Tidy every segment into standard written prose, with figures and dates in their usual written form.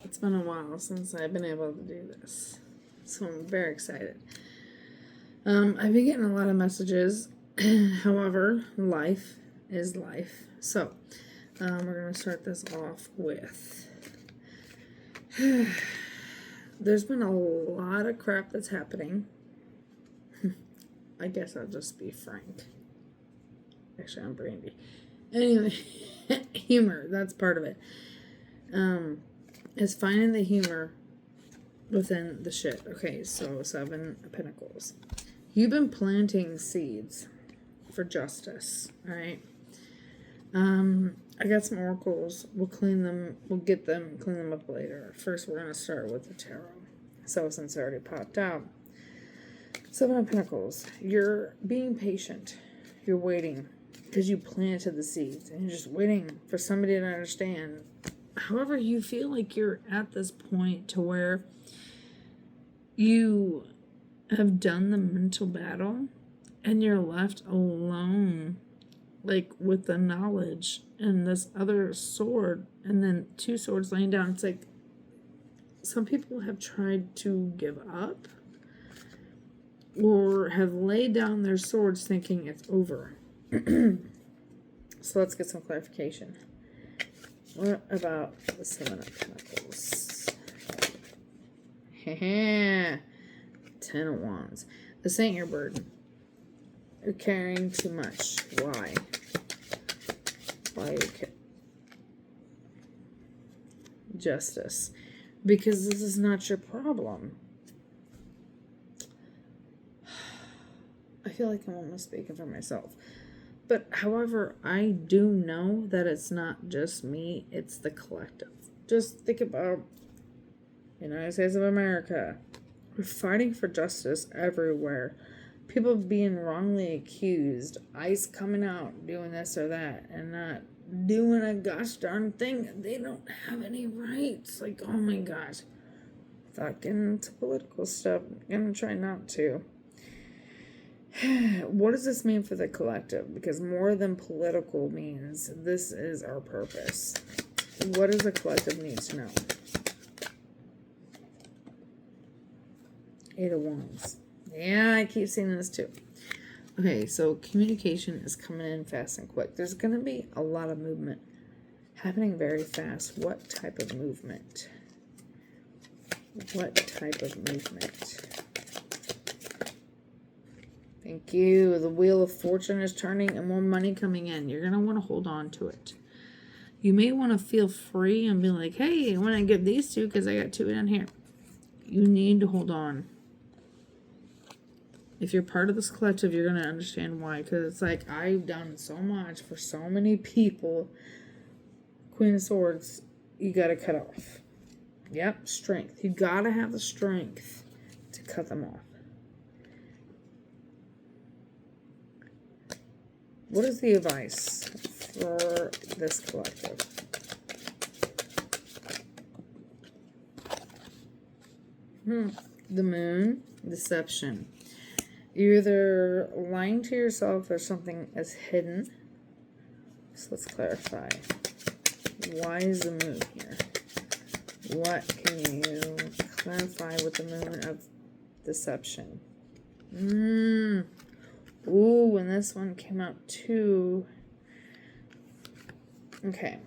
It's been a while since I've been able to do this, so I'm very excited. I've been getting a lot of messages. However, life is life. So, we're going to start this off with... There's been a lot of crap that's happening. I guess I'll just be frank. Actually, I'm Brandy. Anyway, humor, that's part of it. Is finding the humor within the shit. Okay, so 7 of Pentacles. You've been planting seeds for justice, alright? I got some oracles. We'll clean them up later. First, we're going to start with the tarot. So, since it already popped out. 7 of Pentacles. You're being patient. You're waiting. Because you planted the seeds. And you're just waiting for somebody to understand. However, you feel like you're at this point to where you have done the mental battle. And you're left alone. Like, with the knowledge and this other sword, and then 2 swords laying down. It's like, some people have tried to give up, or have laid down their swords thinking it's over. So let's get some clarification. What about the 7 of Pentacles? 10 of Wands. This ain't your burden. You're carrying too much. Why? Why you Justice. Because this is not your problem. I feel like I'm almost speaking for myself. But, however, I do know that it's not just me. It's the collective. Just think about the United States of America. We're fighting for justice everywhere. People being wrongly accused, ICE coming out, doing this or that, and not doing a gosh darn thing. They don't have any rights. Like, oh my gosh. Without getting into political stuff, I'm going to try not to. What does this mean for the collective? Because more than political means this is our purpose. What does the collective need to know? 8 of Wands. Yeah, I keep seeing this too. Okay, so communication is coming in fast and quick. There's going to be a lot of movement happening very fast. What type of movement? What type of movement? Thank you. The Wheel of Fortune is turning and more money coming in. You're going to want to hold on to it. You may want to feel free and be like, hey, I want to give these 2 because I got 2 down here. You need to hold on. If you're part of this collective, you're going to understand why. Because it's like, I've done so much for so many people. Queen of Swords, you got to cut off. Yep, strength. You got to have the strength to cut them off. What is the advice for this collective? The Moon, deception. You're either lying to yourself or something is hidden. So let's clarify. Why is the Moon here? What can you clarify with the Moon of deception? Ooh, and this one came out too. Okay.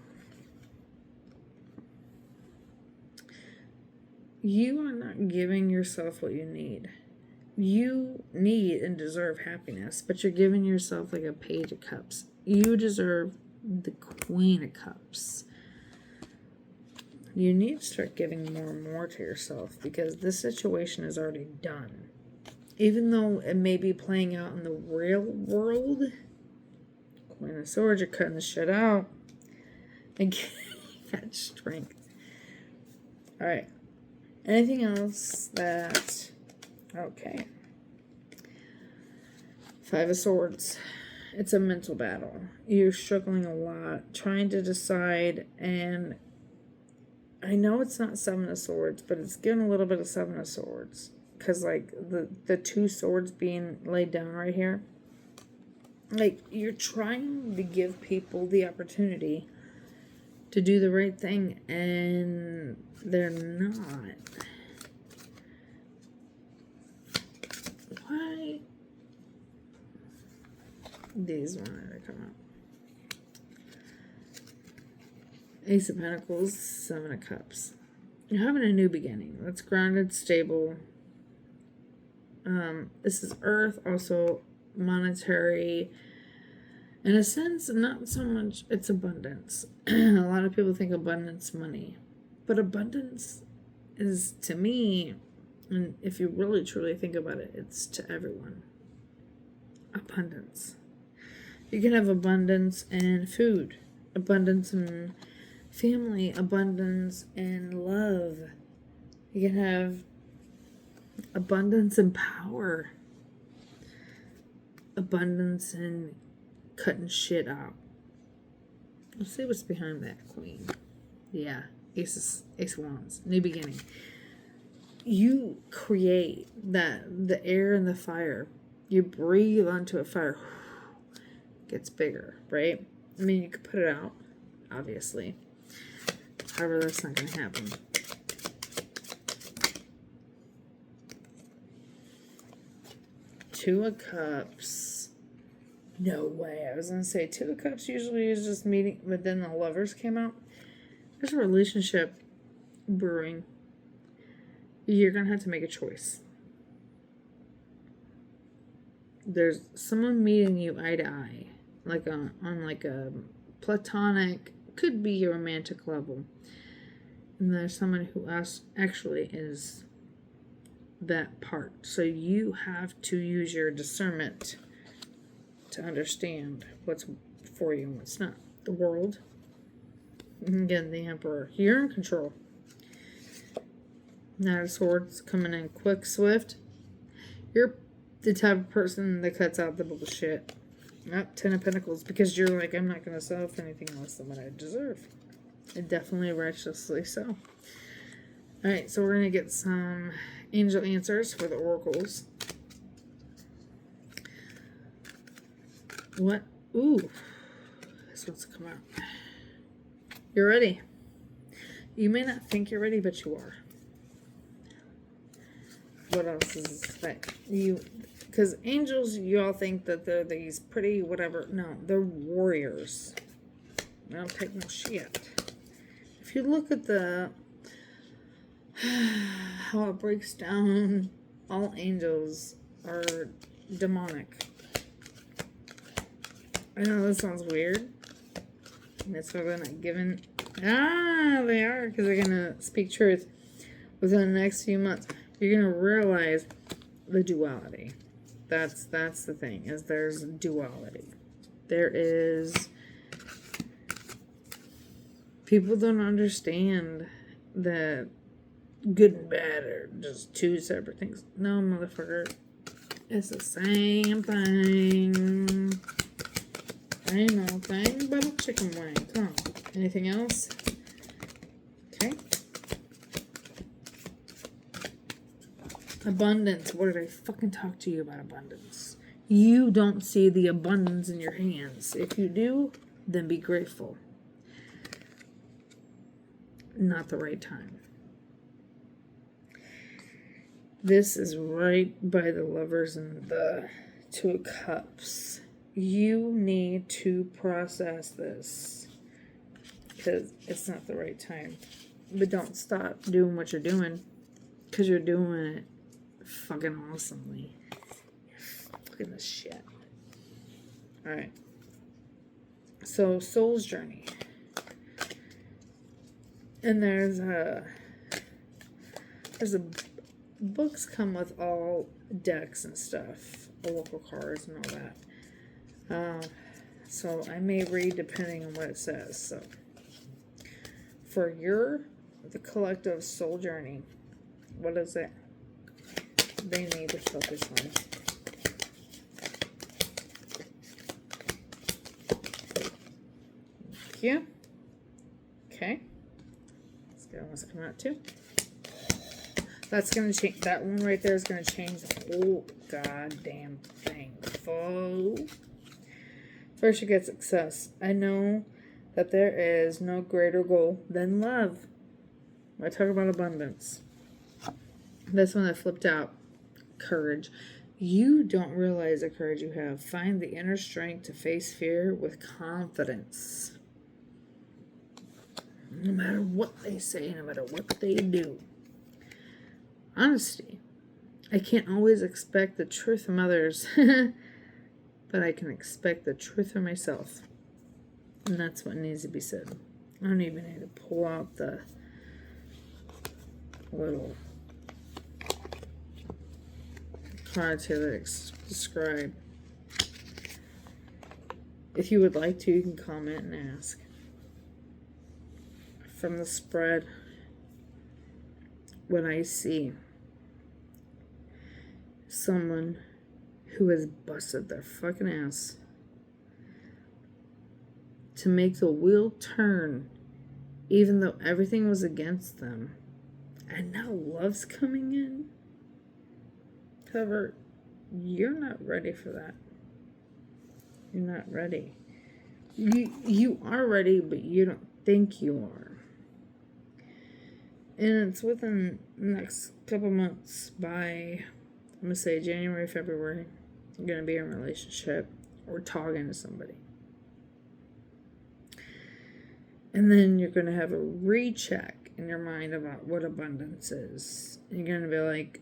You are not giving yourself what you need. You need and deserve happiness, but you're giving yourself like a Page of Cups. You deserve the Queen of Cups. You need to start giving more and more to yourself because this situation is already done. Even though it may be playing out in the real world, Queen of Swords, you're cutting the shit out. And that strength. Alright. Anything else that... Okay. 5 of Swords. It's a mental battle. You're struggling a lot, trying to decide, and I know it's not 7 of Swords, but it's giving a little bit of 7 of Swords. Because, like, the 2 swords being laid down right here. Like, you're trying to give people the opportunity to do the right thing, and they're not. Why? These wanted to come out. Ace of Pentacles, Seven of Cups. You're having a new beginning. That's grounded, stable. This is Earth, also monetary. In a sense, not so much, it's abundance. A lot of people think abundance money. But abundance is, to me, and if you really truly think about it, it's to everyone. Abundance. You can have abundance in food, abundance in family, abundance in love. You can have abundance in power, abundance in cutting shit out. Let's see what's behind that queen. Yeah, Ace of Wands, new beginning. You create that, the air and the fire. You breathe onto a fire, gets bigger, right? I mean, you could put it out, obviously. However, that's not going to happen. Two of Cups. No way. I was going to say Two of Cups usually is just meeting, but then the Lovers came out. There's a relationship brewing. You're going to have to make a choice. There's someone meeting you eye to eye, like on like a platonic, could be a romantic level. And there's someone who actually is that part. So you have to use your discernment to understand what's for you and what's not. The World. Again, the Emperor. You're in control. Knight of Swords coming in quick, swift. You're the type of person that cuts out the bullshit. Not Ten of Pentacles, because you're like, I'm not going to settle for anything less than what I deserve. And definitely righteously so. Alright, so we're going to get some angel answers for the oracles. What? Ooh. This one's come out. You're ready. You may not think you're ready, but you are. What else is that? Because angels, you all think that they're these pretty whatever. No, they're warriors. They don't take no shit. If you look at how it breaks down, all angels are demonic. I know this sounds weird. And that's why they're not given. They are, because they're going to speak truth within the next few months. You're going to realize the duality. That's the thing, is there's duality. There is... People don't understand that good and bad are just two separate things. No, motherfucker. It's the same thing. Ain't no thing but a chicken wing. Come on. Anything else? Okay. Abundance. What did I fucking talk to you about abundance? You don't see the abundance in your hands. If you do, then be grateful. Not the right time. This is right by the Lovers and the Two of Cups. You need to process this because it's not the right time. But don't stop doing what you're doing, because you're doing it fucking awesomely. Look at this shit. Alright. So, Soul's Journey. And there's a books come with all decks and stuff, oracle cards and all that. So I may read depending on what it says. So for the collective soul journey, what is it they need to focus on? Thank you. Okay. Let's get what's coming out too. That's going to change. That one right there is going to change the whole goddamn thing. First, you get success. I know that there is no greater goal than love. I talk about abundance. This one that flipped out. Courage. You don't realize the courage you have. Find the inner strength to face fear with confidence. No matter what they say, no matter what they do. Honesty. I can't always expect the truth from others, but I can expect the truth from myself. And that's what needs to be said. I don't even need to pull out the little cards here that describe. If you would like to, you can comment and ask. From the spread, when I see someone who has busted their fucking ass to make the wheel turn, even though everything was against them, and now love's coming in. However, you're not ready for that. You're not ready. You are ready, but you don't think you are. And it's within the next couple months. By, I'm going to say January, February, you're going to be in a relationship or talking to somebody. And then you're going to have a recheck in your mind about what abundance is. And you're going to be like,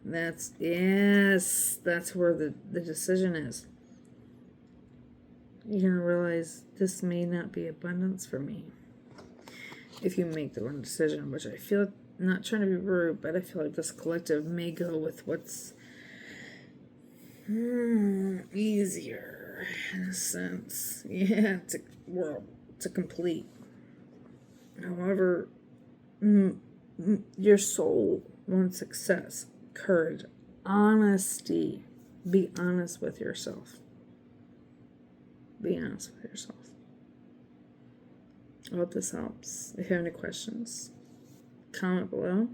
that's where the decision is. You're going to realize this may not be abundance for me. If you make the wrong decision, which I feel, not trying to be rude, but I feel like this collective may go with what's easier in a sense. Yeah, to complete. However, your soul wants success, courage, honesty. Be honest with yourself. Be honest with yourself. I hope this helps. If you have any questions, comment below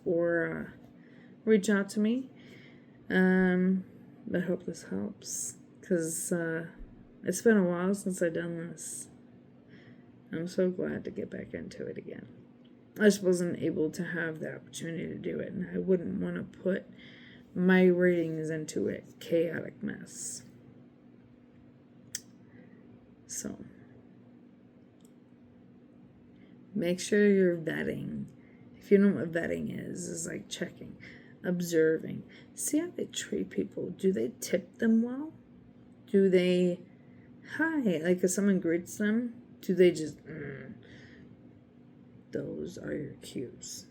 or reach out to me. I hope this helps because it's been a while since I've done this. I'm so glad to get back into it again. I just wasn't able to have the opportunity to do it, and I wouldn't want to put my ratings into a chaotic mess. So, make sure you're vetting. If you know what vetting is like checking, observing. See how they treat people. Do they tip them well? Do they, hi, like if someone greets them, do they just, those are your cues.